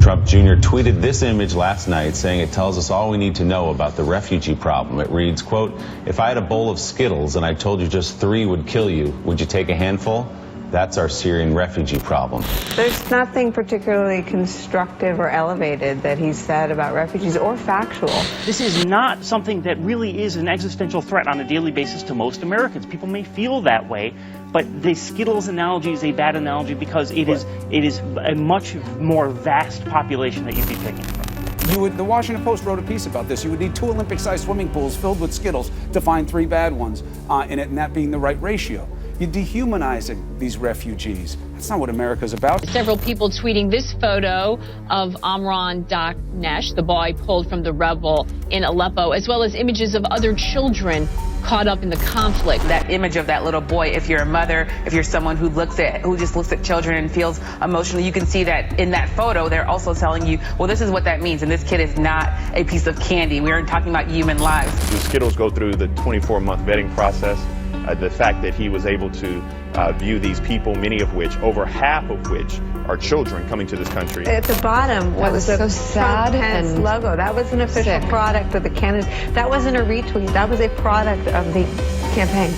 Trump Jr. tweeted this image last night saying it tells us all we need to know about the refugee problem. It reads, quote, "If I had a bowl of Skittles and I told you just 3 would kill you, would you take a handful? That's our Syrian refugee problem." There's nothing particularly constructive or elevated that he said about refugees or factual. This is not something that really is an existential threat on a daily basis to most Americans. People may feel that way, but the Skittles analogy is a bad analogy because it is a much more vast population that you'd be picking from. The Washington Post wrote a piece about this. You would need 2 Olympic-sized swimming pools filled with Skittles to find 3 bad ones in it, and that being the right ratio. You're dehumanizing these refugees. That's not what America's about. Several people tweeting this photo of Amran Daknesh, the boy pulled from the rebel in Aleppo, as well as images of other children caught up in the conflict. That image of that little boy, if you're a mother, if you're someone who just looks at children and feels emotional, you can see that in that photo, they're also telling you, well, this is what that means, and this kid is not a piece of candy. We are talking about human lives. The Skittles go through the 24-month vetting process. The fact that he was able to view these people, many of which, over half of which, are children coming to this country. At the bottom was the so sad Trump-Pence logo. That was an official product of the candidate. That wasn't a retweet. That was a product of the campaign.